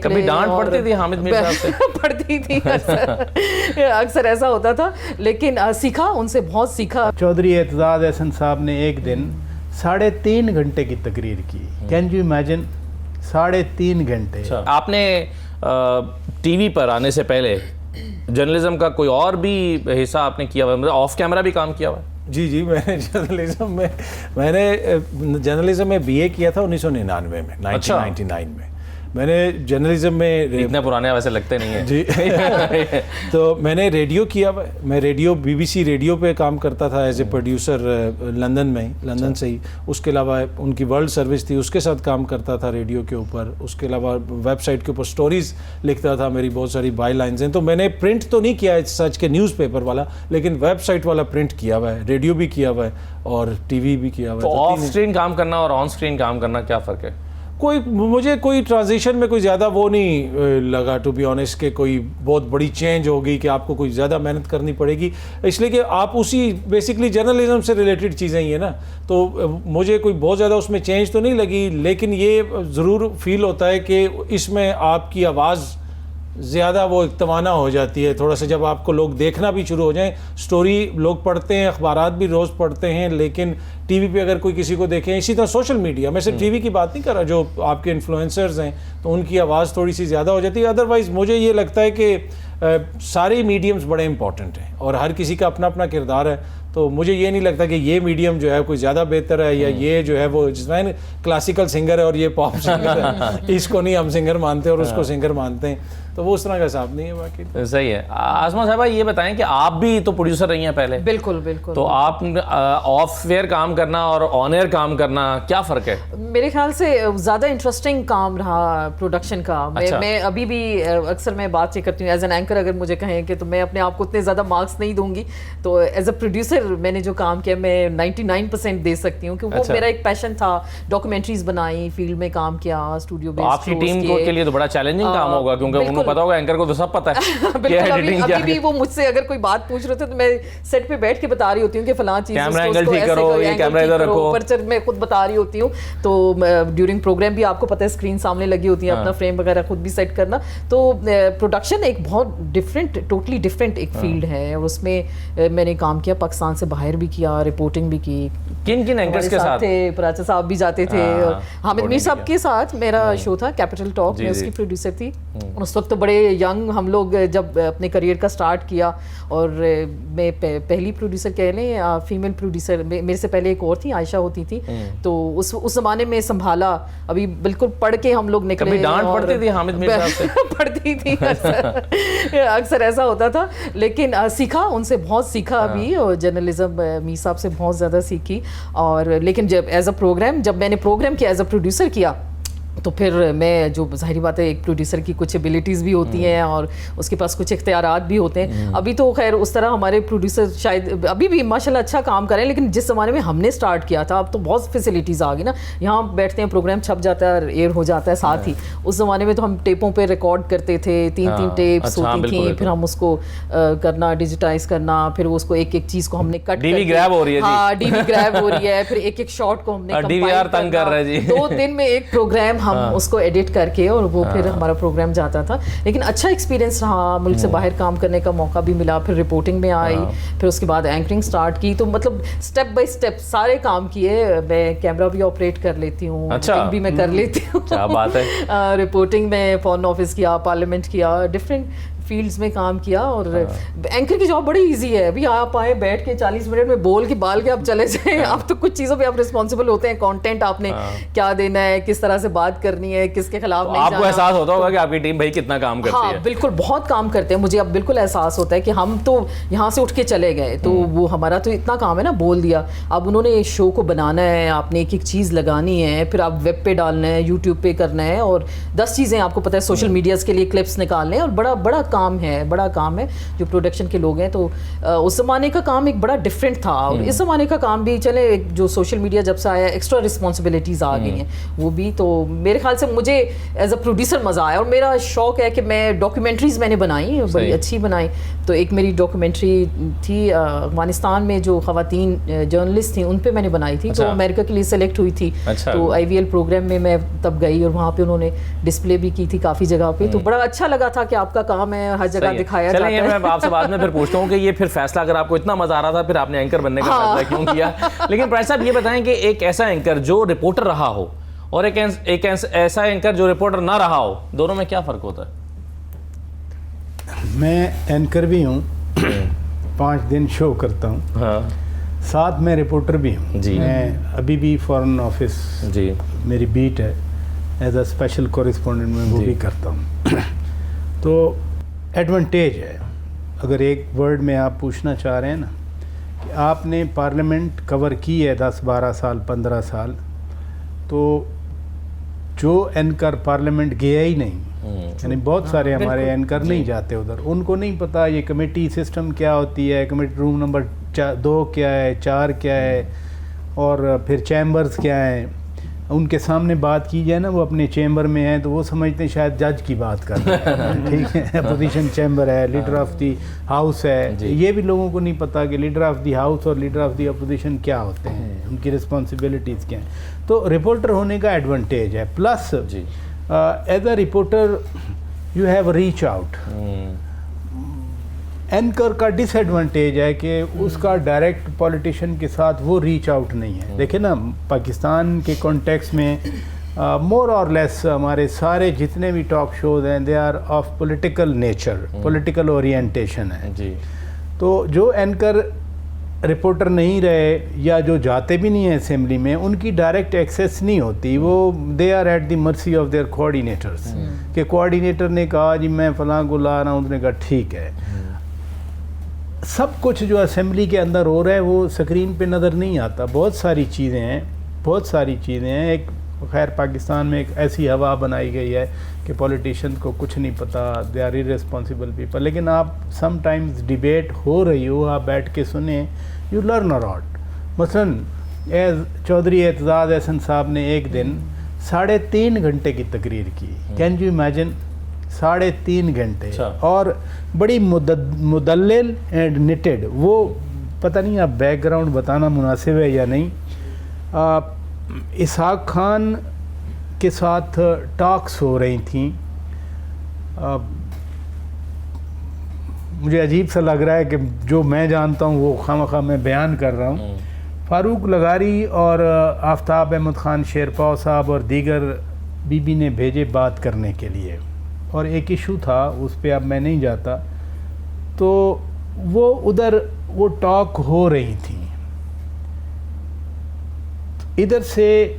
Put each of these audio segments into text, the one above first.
کبھی ڈانٹ پڑتی تھی حامد میر صاحب سے؟ پڑتی تھی اکثر ایسا ہوتا تھا، لیکن سیکھا ان سے، بہت سیکھا. چودھری اعتزاز احسن صاحب نے ایک دن 3.5 گھنٹے کی تقریر کی. کین یو امیجن 3.5 گھنٹے. آپ نے ٹی وی پر آنے سے پہلے جرنلزم کا کوئی اور بھی حصہ آپ نے کیا ہوا ہے، مطلب آف کیمرہ بھی کام کیا ہوا ہے؟ جی میں نے جرنلزم میں بی اے کیا تھا 1999 میں، 1999 میں. میں نے جرنلزم میں اتنے پرانے ویسے لگتے نہیں ہیں جی تو میں نے ریڈیو کیا، میں ریڈیو BBC ریڈیو پہ کام کرتا تھا ایز اے پروڈیوسر لندن سے ہی. اس کے علاوہ ان کی ورلڈ سروس تھی، اس کے ساتھ کام کرتا تھا ریڈیو کے اوپر. اس کے علاوہ ویب سائٹ کے اوپر سٹوریز لکھتا تھا، میری بہت ساری بائی لائنز ہیں. تو میں نے پرنٹ تو نہیں کیا سچ کے نیوز پیپر والا، لیکن ویب سائٹ والا پرنٹ کیا ہوا ہے، ریڈیو بھی کیا ہوا ہے اور ٹی وی بھی کیا ہوا ہے. تو آف اسکرین کام کرنا اور آن اسکرین کام کرنا کیا فرق ہے؟ مجھے کوئی ٹرانزیشن میں کوئی زیادہ وہ نہیں لگا ٹو بی آنیسٹ کہ کوئی بہت بڑی چینج ہوگی کہ آپ کو کوئی زیادہ محنت کرنی پڑے گی، اس لیے کہ آپ اسی بیسکلی جرنلزم سے ریلیٹڈ چیزیں ہی ہیں نا. تو مجھے کوئی بہت زیادہ اس میں چینج تو نہیں لگی، لیکن یہ ضرور فیل ہوتا ہے کہ اس میں آپ کی آواز زیادہ وہ توانا ہو جاتی ہے تھوڑا سا. جب آپ کو لوگ دیکھنا بھی شروع ہو جائیں، سٹوری لوگ پڑھتے ہیں، اخبارات بھی روز پڑھتے ہیں، لیکن ٹی وی پہ اگر کوئی کسی کو دیکھیں، اسی طرح سوشل میڈیا، میں صرف ٹی وی کی بات نہیں کر رہا، جو آپ کے انفلوئنسرز ہیں تو ان کی آواز تھوڑی سی زیادہ ہو جاتی ہے. ادروائز مجھے یہ لگتا ہے کہ سارے میڈیمز بڑے امپورٹنٹ ہیں اور ہر کسی کا اپنا اپنا کردار ہے. تو مجھے یہ نہیں لگتا کہ یہ میڈیم جو ہے کوئی زیادہ بہتر ہے یا یہ جو ہے وہ جس میں کلاسیکل سنگر ہے اور یہ پاپ سنگر ہے، اس کو نہیں ہم سنگر مانتے اور اس کو سنگر مانتے ہیں. تو وہ اس طرح کا حساب نہیں ہے. باقی صحیح ہے. عاصمہ صاحبہ یہ بتائیں کہ آپ بھی تو پروڈیوسر رہی ہیں پہلے. بالکل. تو آپ آف ایئر کام کرنا اور آن ایئر کام کرنا کیا فرق ہے؟ میرے خیال سے زیادہ انٹرسٹنگ کام رہا پروڈکشن کا. میں ابھی بھی اکثر میں بات یہ کرتی ہوں ایز این اینکر، اگر مجھے کہیں کہ تو میں اپنے آپ کو اتنے زیادہ مارکس نہیں دوں گی. تو ایز اے پروڈیوسر میں نے جو کام کیا میں 99% دے سکتی ہوں، کہ وہ میرا ایک پیشن تھا. ڈاکومنٹریز بنائی، فیلڈ میں کام کیا، اسٹوڈیو بیس. آپ کی ٹیم کے لیے تو بڑا چیلنجنگ کام ہوگا، کیونکہ انہوں پتا ہوگا اینکر کو تو سب پتا ہے. بالکل. ابھی بھی وہ مجھ سے اگر کوئی بات پوچھ رہے تھے تو میں سیٹ پہ بیٹھ کے بتا رہی ہوتی ہوں کہ فلاں چیز کیمرہ اینگل ٹھیک کرو، یہ کیمرہ ادھر رکھو، پرچر میں خود بتا رہی ہوتی ہوں. تو ڈیورنگ پروگرام بھی آپ کو پتہ ہے اسکرین سامنے لگی ہوتی ہے، اپنا فریم وغیرہ خود بھی سیٹ کرنا. تو پروڈکشن ایک بہت ڈفرینٹ، ٹوٹلی ڈفرینٹ ایک فیلڈ ہے، اور اس میں میں نے کام کیا، پاکستان سے باہر بھی کیا، رپورٹنگ بھی کی. کن اینکرز کے ساتھ تھے؟ پراچا صاحب بھی جاتے تھے، حامد میر صاحب کے ساتھ میرا شو تھا کیپٹل ٹاک، میں اس کی پروڈیوسر تھی. اس وقت تو بڑے ینگ ہم لوگ جب اپنے کریئر کا سٹارٹ کیا، اور میں پہلی پروڈیوسر کہہ لیں فیمیل پروڈیوسر، میرے سے پہلے ایک اور تھی، عائشہ ہوتی تھی. تو اس زمانے میں سنبھالا، ابھی بالکل پڑھ کے ہم لوگ نکلے. کبھی ڈانٹ پڑتی تھی حامد میر صاحب سے؟ پڑتی تھی اکثر ایسا ہوتا تھا، لیکن سیکھا ان سے، بہت سیکھا. ابھی اور جرنلزم میر صاحب سے بہت زیادہ سیکھی. اور لیکن جب ایز اے پروگرام، جب میں نے پروگرام کیا ایز اے پروڈیوسر کیا، تو پھر میں جو ظاہری بات ہے ایک پروڈیوسر کی کچھ ایبلٹیز بھی ہوتی ہیں اور اس کے پاس کچھ اختیارات بھی ہوتے ہیں. ابھی تو خیر اس طرح ہمارے پروڈیوسر شاید ابھی بھی ماشاءاللہ اچھا کام کریں، لیکن جس زمانے میں ہم نے سٹارٹ کیا تھا اب تو بہت فیسلٹیز آ گئی نا. یہاں بیٹھتے ہیں، پروگرام چھپ جاتا ہے، ایئر ہو جاتا ہے ساتھ ہی. اس زمانے میں تو ہم ٹیپوں پہ ریکارڈ کرتے تھے، 3 ٹیپس ہوتی تھیں، پھر ہم اس کو کرنا، ڈیجیٹائز کرنا، پھر اس کو ایک ایک چیز کو ہم نے کٹ، ڈی وی گریب ہو رہی ہے. ہاں ڈی وی گریب ہو رہی ہے، پھر ایک ایک شارٹ کو ہم نے DVR تنگ کر رہا ہے جی. 2 دن میں ایک پروگرام ہم اس کو ایڈٹ کر کے، اور وہ پھر ہمارا پروگرام جاتا تھا. لیکن اچھا ایکسپیرینس رہا، ملک سے باہر کام کرنے کا موقع بھی ملا. پھر رپورٹنگ میں آئی، پھر اس کے بعد اینکرنگ سٹارٹ کی. تو مطلب اسٹیپ بائی اسٹیپ سارے کام کیے. میں کیمرہ بھی آپریٹ کر لیتی ہوں، ایڈیٹنگ بھی میں کر لیتی ہوں. کیا بات ہے. رپورٹنگ میں فارن آفس کیا، پارلیمنٹ کیا، ڈفرینٹ فیلڈز میں کام کیا. اور اینکر کی جاب بڑی ایزی ہے. ابھی آپ آئے بیٹھ کے 40 منٹ میں بول کے بال کے آپ چلے جائیں. آپ تو کچھ چیزوں پہ آپ رسپانسبل ہوتے ہیں، کانٹینٹ آپ نے کیا دینا ہے، کس طرح سے بات کرنی ہے، کس کے خلاف نہیں جانا. آپ کو احساس ہوتا ہوگا کہ آپ کی ٹیم بھائی کتنا کام کرتی ہے. ہاں بالکل، بہت کام کرتے ہیں. مجھے اب بالکل احساس ہوتا ہے کہ ہم تو یہاں سے اٹھ کے چلے گئے تو وہ ہمارا تو اتنا کام ہے نا، بول دیا. اب انہوں نے شو کو بنانا ہے، آپ نے ایک ایک چیز لگانی ہے، پھر آپ ویب پہ ڈالنا ہے، یوٹیوب پہ کرنا ہے، اور 10 چیزیں آپ کو پتہ ہے سوشل میڈیاز کے لیے کلپس نکالنے ہیں، اور بڑا بڑا کام ہے, بڑا کام ہے جو پروڈکشن کے لوگ ہیں. تو اس زمانے کا کام ایک بڑا ڈفرینٹ تھا, اور اس زمانے کا کام بھی چلے جو سوشل میڈیا جب سے آیا ایکسٹرا رسپانسبلٹیز آ گئی ہیں وہ بھی. تو میرے خیال سے مجھے ایز اے پروڈیوسر مزہ آیا, اور میرا شوق ہے کہ میں ڈاکیومنٹریز میں نے بنائی, بڑی اچھی بنائی. تو ایک میری ڈاکیومنٹری تھی افغانستان میں جو خواتین جرنلسٹ تھیں ان پہ میں نے بنائی تھی, تو امریکہ کے لیے سلیکٹ ہوئی تھی. تو آئی وی ایل پروگرام میں میں تب گئی, اور وہاں پہ انہوں نے ڈسپلے بھی کی تھی کافی جگہ پہ. تو بڑا اچھا لگا تھا کہ آپ کا کام ہے ہر جگہ دکھایا جاتا ہے. میں آپ سے بعد میں پھر پوچھتا ہوں کہ یہ پھر فیصلہ اگر آپ کو اتنا مزہ آ رہا تھا پھر آپ نے اینکر بننے کا فیصلہ کیوں کیا. لیکن پرائز صاحب یہ بتائیں کہ ایک ایسا اینکر جو رپورٹر رہا ہو اور ایک ایسا اینکر جو رپورٹر نہ رہا ہو, دونوں میں کیا فرق ہوتا ہے؟ میں اینکر بھی ہوں, 5 دن شو کرتا ہوں, ساتھ میں رپورٹر بھی ہوں. میں ابھی بھی فارن آفس میری بیٹ ہے, ایز اے اسپیشل کورسپونڈنٹ میں وہ بھی کرتا ہوں. تو ایڈوانٹیج ہے, اگر ایک ورڈ میں آپ پوچھنا چاہ رہے ہیں نا کہ آپ نے پارلیمنٹ کور کی ہے 10-12 سال 15 سال, تو جو اینکر پارلیمنٹ گیا ہی نہیں, یعنی بہت سارے ہمارے اینکر نہیں جاتے ادھر, ان کو نہیں پتا یہ کمیٹی سسٹم کیا ہوتی ہے, کمیٹی روم نمبر 2 کیا ہے, 4 کیا ہے, اور پھر چیمبرز کیا ہیں. ان کے سامنے بات کی جائے نا, وہ اپنے چیمبر میں ہیں تو وہ سمجھتے ہیں شاید جج کی بات کر رہے ہیں. ٹھیک ہے, اپوزیشن چیمبر ہے, لیڈر آف دی ہاؤس ہے. یہ بھی لوگوں کو نہیں پتا کہ لیڈر آف دی ہاؤس اور لیڈر آف دی اپوزیشن کیا ہوتے ہیں, ان کی رسپانسبلٹیز کیا ہیں. تو رپورٹر ہونے کا ایڈوانٹیج ہے. Plus as a reporter you have reach out. Anchor کا ڈس ایڈوانٹیج ہے کہ اس کا ڈائریکٹ پولیٹیشین کے ساتھ وہ ریچ آؤٹ نہیں ہے. دیکھیں نا, پاکستان کے کانٹیکس میں مور اور لیس ہمارے سارے جتنے بھی ٹاک شوز ہیں they are of political nature, political orientation ہے. تو جو اینکر رپورٹر نہیں رہے یا جو جاتے بھی نہیں ہیں اسمبلی میں, ان کی ڈائریکٹ ایکسیس نہیں ہوتی. وہ they are at the mercy of their کوآرڈینیٹرس, کہ کوآرڈینیٹر نے کہا جی میں فلاں کو لا رہا ہوں, اس نے کہا ٹھیک ہے. سب کچھ جو اسمبلی کے اندر ہو رہا ہے وہ اسکرین پہ نظر نہیں آتا. بہت ساری چیزیں ہیں. ایک خیر پاکستان میں ایک ایسی ہوا بنائی گئی ہے کہ پولیٹیشین کو کچھ نہیں پتا, دے آر ارریسپانسبل پیپل. لیکن آپ سم ٹائمز ڈیبیٹ ہو رہی ہو, آپ بیٹھ کے سنیں, یو لرن اے لاٹ. مثلاً ایز چودھری اعتزاز احسن صاحب نے ایک دن 3.5 گھنٹے کی تقریر کی. کین یو امیجن 3.5 گھنٹے, اور بڑی مدلل اینڈ نٹڈ. وہ پتہ نہیں آپ بیک گراؤنڈ بتانا مناسب ہے یا نہیں. اسحاق خان کے ساتھ ٹاکس ہو رہی تھیں. مجھے عجیب سا لگ رہا ہے کہ جو میں جانتا ہوں وہ خواہ میں بیان کر رہا ہوں. فاروق لغاری اور آفتاب احمد خان شیرپاؤ صاحب اور دیگر بی بی نے بھیجے بات کرنے کے لیے, اور ایک ایشو تھا اس پہ اب میں نہیں جاتا. تو وہ ادھر وہ ٹاک ہو رہی تھیں, ادھر سے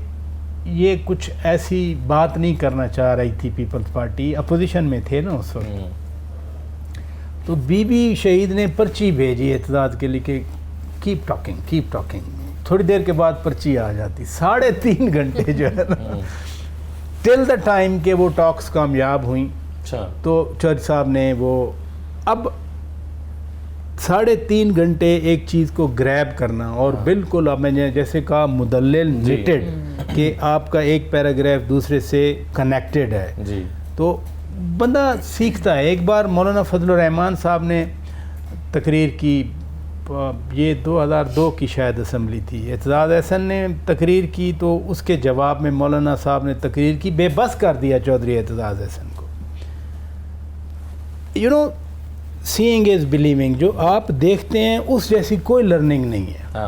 یہ کچھ ایسی بات نہیں کرنا چاہ رہی تھی پیپلز پارٹی, اپوزیشن میں تھے نا اس وقت. تو بی بی شہید نے پرچی بھیجی اعتزاز کے لیے کہ کیپ ٹاکنگ. تھوڑی دیر کے بعد پرچی آ جاتی. 3.5 گھنٹے جو ہے نا, ٹل دا ٹائم کہ وہ ٹاکس کامیاب ہوئیں. تو چرچ صاحب نے وہ اب 3.5 گھنٹے ایک چیز کو گریب کرنا, اور بالکل اب میں نے جیسے کہا مدلل نٹڈ, کہ آپ کا ایک پیراگراف دوسرے سے کنیکٹڈ ہے. تو بندہ سیکھتا ہے. ایک بار مولانا فضل الرحمان صاحب نے تقریر کی, یہ 2002 کی شاید اسمبلی تھی. اعتزاز احسن نے تقریر کی تو اس کے جواب میں مولانا صاحب نے تقریر کی, بے بس کر دیا چودھری اعتزاز احسن کو. You know, seeing is believing. جو آپ دیکھتے ہیں اس جیسی کوئی لرننگ نہیں ہے.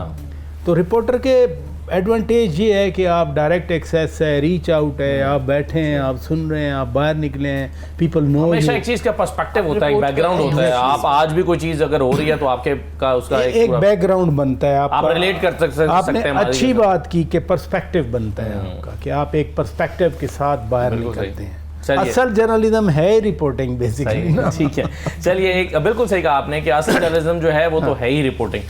تو رپورٹر کے ایڈوانٹیج یہ ہے کہ آپ ڈائریکٹ ایکسیس ہے, ریچ آؤٹ ہے, آپ بیٹھے ہیں, آپ سن رہے ہیں, آپ باہر نکلے ہیں, پیپل نو. ہمیشہ ایک چیز کا پرسپیکٹیو ہوتا ہے, ایک بیک گراؤنڈ ہوتا ہے. آپ آج بھی کوئی چیز اگر ہو رہی ہے تو آپ کے کا اس کا ایک بیک گراؤنڈ بنتا ہے. آپ ریلیٹ کر سکتے ہیں. آپ نے اچھی بات کی کہ پرسپیکٹیو بنتا ہے آپ کا, کہ آپ ایک پرسپیکٹیو کے ساتھ باہر نکلتے ہیں. اصل جرنلزم ہے رپورٹنگ بیسیکلی. ٹھیک ہے, چلیے, ایک بالکل صحیح کہا آپ نے کہ اصل جرنلزم جو ہے وہ تو ہے ہی رپورٹنگ.